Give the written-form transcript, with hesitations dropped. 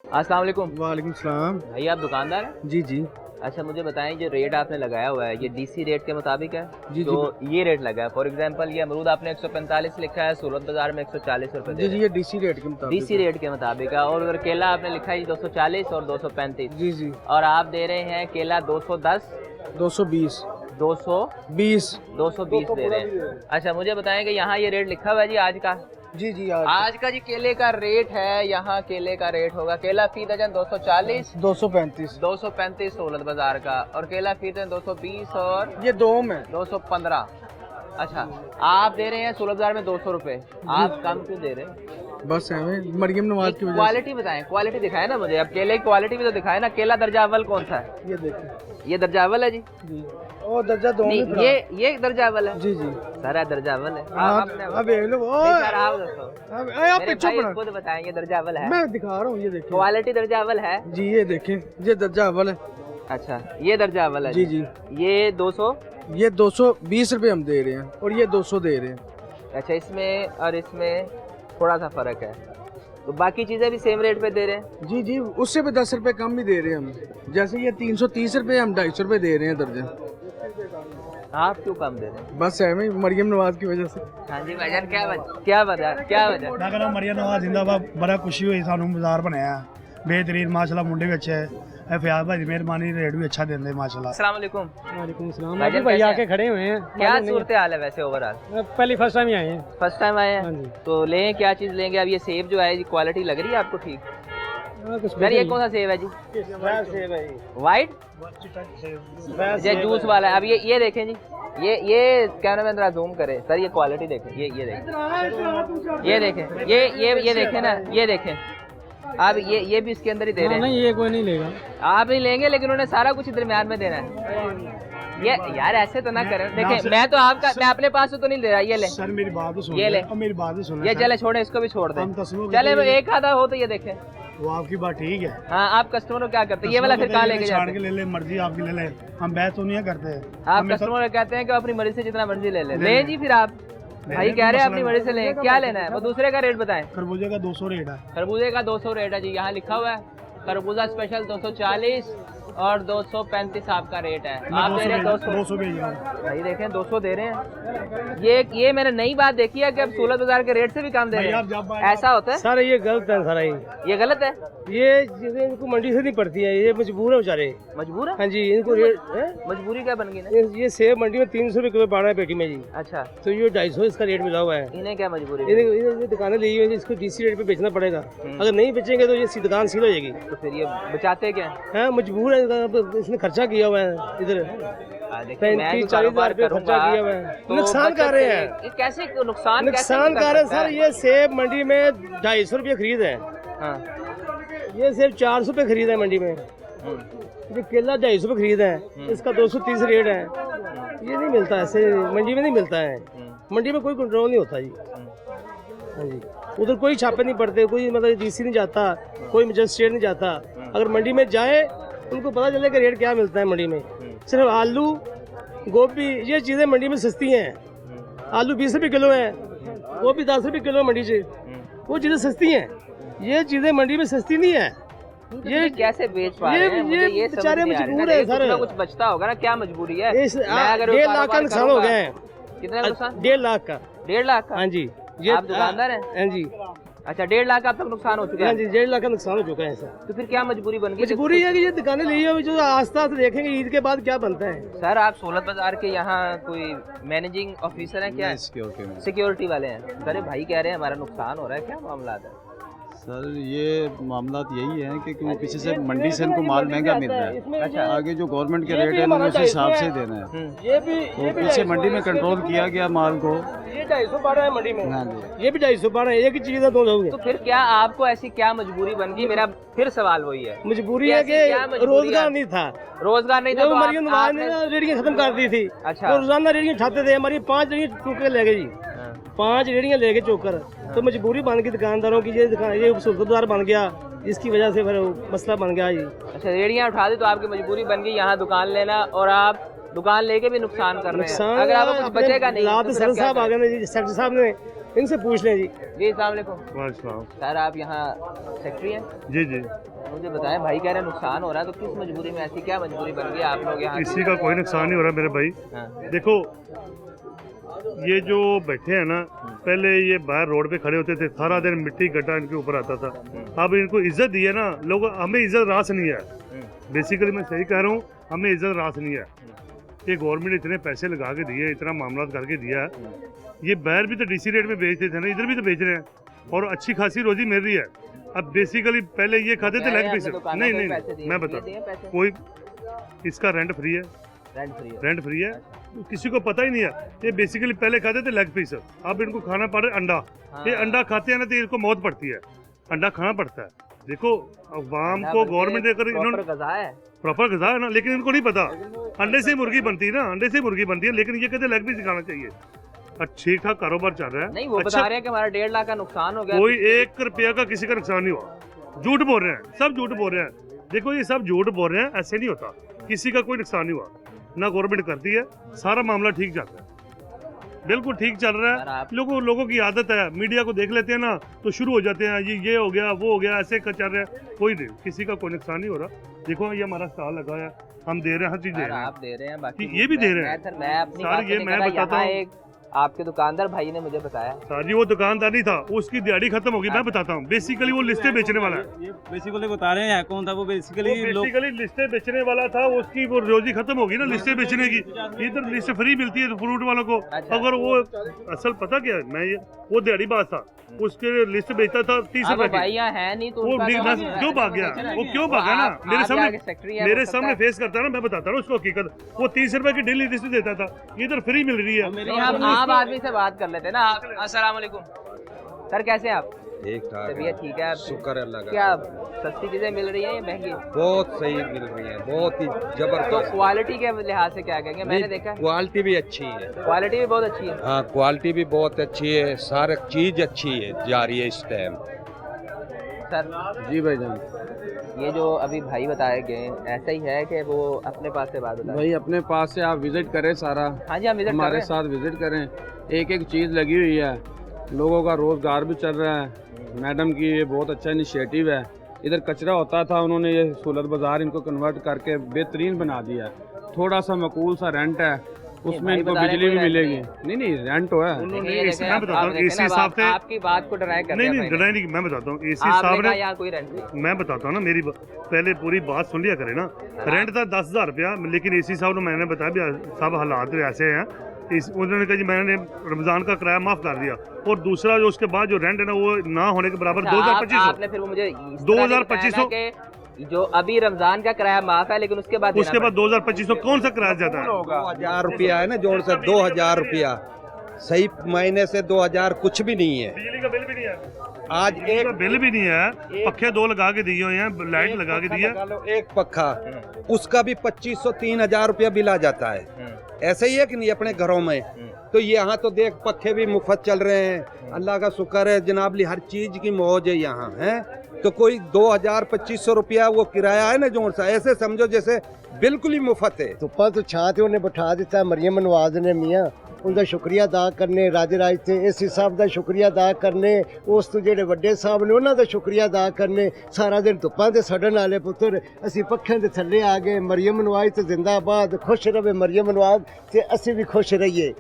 अस्सलाम वालेकुम। वालेकुम सलाम। भाई आप दुकानदार हैं? जी जी अच्छा मुझे बताएं, जो रेट आपने लगाया हुआ है ये डीसी रेट के मुताबिक है? जी तो ये रेट लगा है, फॉर एग्जांपल ये अमरूद आपने 145 लिखा है, सूरत बाजार में 140 रुपए दे जी रहे जी, हैं। ये डीसी रेट के मुताबिक डीसी रेट के मुताबिक है। और उधर केला आपने लिखा है 240 और 235। जी जी, और आप दे रहे हैं केला 210, 220 220 20 दे रहे हैं। अच्छा मुझे बताएं कि यहाँ ये रेट लिखा हुआ है जी आज का? जी जी, आज का जी केले का रेट है, यहाँ केले का रेट होगा केला फी दर्जन 240, 235 235 सूरत बाजार का, और केला फी दर्जन 220 और ये दो में 215। अच्छा आप दे रहे हैं सूरत बाजार में 200 रुपए, आप कम क्यों दे रहे हैं? बस है मरियम नवाज की वजह क्वालिटी बताएं, क्वालिटी दिखाए ना मुझे, अब केले की क्वालिटी भी तो दिखाए ना। केला दर्जा अव्वल कौन सा है? से। ये देखिए ये दर्जा अव्वल है जी? जी, और दर्जा दो नहीं, में ये दर्जा अव्वल है। जी जी। सारा दर्जा अव्वल है। अब देख लो, नहीं सर, आप दोस्तों आप मेरे पीछे भाई पड़ा, खुद बताएं ये दर्जा अव्वल है? मैं दिखा रहा हूँ, ये देखिए क्वालिटी दर्जा अव्वल है जी, ये देखें, ये दर्जा अव्वल है। अच्छा ये दर्जा अव्वल है जी जी, ये 200। ये 220 रुपए हम दे रहे हैं और ये 200 दे रहे हैं। अच्छा इसमें और इसमें थोड़ा सा फर्क है, तो बाकी चीजें भी सेम रेट पे दे रहे हैं? जी जी, उससे भी 10 रुपए कम भी दे रहे हैं हम। जैसे ये 330 रुपए, हम 250 रुपए दे रहे हैं दर्जन। आप क्यों कम दे रहे हैं? बस है मैं मरियम नवाज की वजह से। हाँ जी भाईजान, क्या वजह? मैं कहना मरियम नवाज जिंदाबाद। बड़ा खुशी हुई सानू बाजार बनाया बेहतरीन माशाल्लाह, मुंडे भी अच्छे है, फयाज भाई की मेहरबानी, रेट भी अच्छा देंगे माशाल्लाह। अस्सलाम वालेकुम। वालेकुम सलाम। भाईजान भाई कैसे आके खड़े हुए हैं, क्या सूरत हाल है वैसे ओवरऑल? पहली फर्स्ट टाइम ही आए हैं। फर्स्ट टाइम आए हाँ हैं जी। तो लें, क्या चीज लेंगे? अब ये सेब जो है जी क्वालिटी लग रही है आपको ठीक? यार ये कौन सा सेब है जी? व्हाइट ये जूस वाला है। अब ये देखें जी, ये कैमरा में जरा जूम करे सर, ये क्वालिटी देखें, ये देखें, ये देखें, ये देखें ना, ये देखें। अब ये भी इसके अंदर ही दे रहे हैं। नहीं, ये कोई नहीं लेगा। आप नहीं लेंगे, लेकिन उन्होंने सारा कुछ दरमियान में देना है। ये यार ऐसे तो ना करें। देखें मैं अपने पास से तो नहीं ले रहा, ये ले सर मेरी बात तो सुन, ये ले, मेरी बात तो सुन, ये चले छोड़े, इसको भी छोड़ दे। हम कस्टमर चले वो एक आधा हो तो ये देखें। वो आपकी बात ठीक है। हाँ आप कस्टमर को क्या करते हैं? ये वाला फिर कहाँ लेके छाड़ जाते के हैं? ले ले, मर्जी आपकी ले ले, हम बैच तो नहीं करते। आप कस्टमर को कहते हैं कि अपनी मर्जी से जितना मर्जी ले ले जी, फिर आप भाई कह रहे हैं अपनी मर्जी से लें, क्या लेना है? वो दूसरे का रेट बताएं। खरबूजे का 200 रेट है। खरबूजे का 200 रेट है जी, यहाँ लिखा हुआ है खरबूजा स्पेशल 240 और 235 आपका रेट है। आप दे रहे हैं 200 भेज रहा हूँ। भाई देखें 200 दे रहे हैं। ये मैंने नई बात देखी है कि अब सूरत बाजार के रेट से भी कम दे रहे हैं। ऐसा होता है सर ये गलत है सारा, ये गलत है। ये चीजें इनको मंडी से नहीं पड़ती है, ये मजबूर है बेचारे। मजबूर है? हाँ जी, इनको रेट मजबूरी क्या बन गई ना? ये सेब मंडी में 300 रुपए किलो पड़ रहा है पेटी में जी। अच्छा तो ये 250 इसका रेट मिला हुआ है। इन्हें क्या मजबूरी? ये दुकानें ली हुई है, इसको डीसी रेट पे बेचना पड़ेगा। अगर नहीं बेचेंगे तो ये दुकान सील हो जाएगी। तो फिर ये बचाते क्या? हाँ मजबूर है, इसने खर्चा किया हुआ है इधर, 35-40 हजार रुपये खर्चा किया हुआ है। नुकसान कर रहे हैं। ये कैसे नुकसान कर रहे हैं सर। ये सेब मंडी में 250 रुपये खरीद है, ये सेब 400 रुपये खरीद है मंडी में। ये केला 250 रुपये खरीद है, इसका 230 रेट है। ये नहीं मिलता ऐसे, मंडी में नहीं मिलता है। मंडी में कोई कंट्रोल नहीं होता जी। हाँ जी, उधर कोई छापे नहीं पड़ते, कोई मतलब डीसी नहीं जाता, कोई मजिस्ट्रेट नहीं जाता। अगर मंडी में जाए उनको पता चले कि रेट क्या मिलता है मंडी में। सिर्फ आलू गोभी ये चीज़ें मंडी में सस्ती हैं। आलू 20 रुपये किलो है, गोभी 10 रुपये किलो मंडी से, वो चीज़ें सस्ती हैं। ये चीज़ें मंडी में सस्ती नहीं है। ये कैसे बेच पा रहे हैं? मुझे ये बेचारे मजबूर है सर। कुछ बचता होगा ना, क्या मजबूरी है? 1.5 लाख का नुकसान हो गया है। कितना नुकसान? 1.5 लाख का। 1.5 लाख का? हाँ जी। ये आप दुकानदार हैं? हाँ जी। अच्छा 1.5 लाख का अब तक नुकसान हो चुका है? हाँ जी, 1.5 लाख का नुकसान हो चुका है सर। तो फिर क्या मजबूरी बन गई? मजबूरी है कि ये दुकानें ली हुई, जो आस्ता आस्ता देखेंगे ईद के बाद क्या बनता है। सर आप सूरत बाजार के यहाँ कोई मैनेजिंग ऑफिसर हैं क्या? सिक्योरिटी वाले हैं। सर भाई कह रहे हैं हमारा नुकसान हो रहा है, क्या मामला है? सर ये मामला यही है कि वो पीछे से मंडी से इनको माल महंगा मिल रहा है। अच्छा। आगे जो गवर्नमेंट के रेट है उन्होंने उस हिसाब से देना है। ये भी तो पीछे मंडी में कंट्रोल किया गया माल को। ये 250 पड़ रहा है मंडी में। हाँ जी, ये भी 250 पड़ रहा है, एक ही चीज है दो लोग। तो फिर क्या आपको ऐसी क्या मजबूरी बन गई? मेरा फिर सवाल वही है। मजबूरी है कि रोजगार नहीं था। रोजगार नहीं था तो मरियम नवाज ने रेडियां खत्म कर दी थी। अच्छा। तो रोजाना रेडियां उठाते थे, हमारी 5 रेडियां चौक के ले गए जी। 5 रेडियां ले गए चौकर। तो मजबूरी बन गई दुकानदारों की, ये सूरत बाजार बन गया, इसकी वजह से फिर मसला बन गया जी। अच्छा रेडियां उठा दी तो आपकी मजबूरी बन गई यहाँ दुकान लेना, और आप दुकान लेके भी नुकसान कर रहे हैं। अगर आपको कुछ बचेगा नहीं तो सर साहब आ गए जी, सेक्रेटरी साहब ने इनसे पूछ लें जी। जी अस्सलाम वालेकुम सर, आप यहाँ सेक्रेटरी हैं? जी जी, मुझे बताएं, भाई कह रहे हैं नुकसान हो रहा है, तो किस मजबूरी में, ऐसी क्या मजबूरी बन गई आप लोग यहाँ? किसी का कोई नुकसान नहीं हो रहा मेरे भाई। हाँ। देखो ये जो बैठे हैं ना, पहले ये बाहर रोड पे खड़े होते थे, सारा दिन मिट्टी गड्ढा इनके ऊपर आता था। अब इनको इज्जत दी है ना लोग, हमें इज्जत रास नहीं है। बेसिकली मैं सही कह रहा हूँ, हमें इज्जत रास नहीं है। ये गवर्नमेंट इतने पैसे लगा के दिए, इतना मामला करके दिया है। ये बाहर भी तो डीसी रेट में बेचते थे ना, इधर भी तो बेच रहे हैं और अच्छी खासी रोजी मिल रही है। अब बेसिकली पहले ये खाते थे लेग पीस। नहीं मैं बता, कोई इसका रेंट फ्री है, रेंट फ्री है, किसी को पता ही नहीं है। ये बेसिकली पहले खाते थे लेग पीस, अब इनको खाना पड़ रहा है अंडा। ये अंडा खाते हैं ना तो इनको मौत पड़ती है, अंडा खाना पड़ता है। देखो अवाम को गवर्नमेंट देकर इन्होंने प्रॉपर गज़ा है ना, लेकिन इनको नहीं पता अंडे से मुर्गी बनती है ना, अंडे से मुर्गी बनती है, लेकिन ये कहते लेग पीस खाना चाहिए। ठीक ठाक कारोबार चल रहा है। नहीं, वो बता रहे हैं कि हमारा 1.5 लाख का नुकसान हो गया। कोई 1 रुपया का किसी का नुकसान नहीं हुआ। झूठ बोल रहे हैं, सब झूठ बोल रहे हैं। देखो ये सब झूठ बोल रहे हैं, ऐसे नहीं होता, किसी का कोई नुकसान नहीं हुआ, ना गवर्नमेंट करती है, सारा मामला ठीक जाता है, बिल्कुल ठीक चल रहा है। लोगों की आदत है, मीडिया को देख लेते हैं ना तो शुरू हो जाते हैं, ये हो गया वो हो गया, ऐसे चल रहा है। कोई नहीं, किसी का कोई नुकसान नहीं हो रहा। देखो ये हमारा स्टॉल लगा है, हम दे रहे हैं, हर चीज दे रहे हैं, आप दे रहे हैं, बाकी ये भी दे रहे हैं। मैं अपनी बात ये मैं बताता हूँ, आपके दुकानदार भाई ने मुझे बताया सर जी, वो दुकानदार नहीं था, उसकी दिहाड़ी खत्म होगी। मैं बताता हूँ, बेसिकली वो लिस्टें बेचने वाला है। ये बेसिकली बता रहे हैं कौन था वो, बेसिकली लिस्टें बेचने वाला था, उसकी वो रोजी खत्म होगी ना लिस्टें बेचने की। इधर लिस्ट फ्री मिलती है फ्रूट वालों को। अगर वो असल पता क्या है, मैं ये वो दिहाड़ी बात था, उसके लिस्ट बेचता था 30 रुपए की। है नहीं तो वो क्यों भाग गया, वो क्यों भागा ना, मेरे सामने फेस करता ना, मैं बताता हूँ उसको हकीकत। वो 30 रुपए की डेली लिस्ट देता था, इधर फ्री मिल रही है। हम आम आदमी से बात कर लेते हैं ना। अस्सलाम वालेकुम सर, कैसे हैं आप? ठीक ठाक, तबीयत ठीक है? शुक्र है अल्लाह का। क्या सस्ती चीजें मिल रही हैं या महंगी? बहुत सही मिल रही है, बहुत ही जबरदस्त। तो क्वालिटी के लिहाज से क्या कहेंगे? मैंने देखा क्वालिटी भी अच्छी है, क्वालिटी भी बहुत अच्छी है। हाँ क्वालिटी भी बहुत अच्छी है, सारी चीज अच्छी है जा रही है इस टाइम। सर जी भाईजान, ये जो अभी भाई बताए गए ऐसा ही है कि वो अपने पास से बात बताए? भाई अपने पास से आप विजिट करें सारा। हाँ जी, हम विजिट हमारे साथ विजिट करें, एक एक चीज़ लगी हुई है, लोगों का रोजगार भी चल रहा है। मैडम की ये बहुत अच्छा इनिशिएटिव है। इधर कचरा होता था, उन्होंने ये सोलर बाजार इनको कन्वर्ट करके बेहतरीन बना दिया है। थोड़ा सा मकूल सा रेंट है, उसमें इनको बिजली भी मिलेगी। नहीं रेंट हो है। आपकी बात को डराई कर नहीं डराई नहीं, मैं बताता हूँ एसी साहब ने, यहाँ कोई रेंट नहीं। मैं बताता हूँ ना, मेरी पहले पूरी बात सुन लिया करे ना। रेंट था 10,000 रुपया, लेकिन एसी साहब ने, मैंने बताया सब हालात ऐसे हैं, उन्होंने कहा जी मैंने रमजान का किराया माफ कर दिया, और दूसरा जो उसके बाद जो रेंट है ना वो ना होने के बराबर 2,2500। फिर वो मुझे 2,2500 जो अभी रमजान का किराया माफ है, लेकिन उसके बाद 2,2500 कौन सा किराया ज्यादा है? 2,000 रुपया है ना जोड़ से, 2,000 रुपया सही महीने से 2,000 कुछ भी नहीं है। बिजली का बिल भी नहीं है, आज एक बिल भी नहीं है, पक्के 2 लगा के दिए हुए हैं, लाइट लगा के दी है। एक पक्का, उसका भी 2,500-3,000 रुपया बिल आ जाता है। ऐसे ही है कि नहीं अपने घरों में? तो यहाँ तो देख पक्के भी मुफ्त चल रहे हैं, अल्लाह का शुक्र है जनाबली, हर चीज की मौज है यहाँ है। तो कोई 2,000-2,500 रुपया वो किराया है ना जोड़ सा, ऐसे समझो जैसे बिल्कुल ही मुफ्त है। धुप्पा तो छां ते उन्हें बिठा दिता मरियम नवाज ने मियाँ, उनका शुक्रिया अदा करने, राजे राज से एसी साहब का शुक्रिया अदा करने, उस तो जेडे वड्डे साहब ने उन्होंने शुक्रिया अदा करने। सारा दिन धुप्पां ते सड़न वाले पुत्र असी पक्खियां दे थल्ले आ गए। मरियम नवाज ते जिंदाबाद, खुश रहे मरियम नवाज ते असी भी खुश रहिए।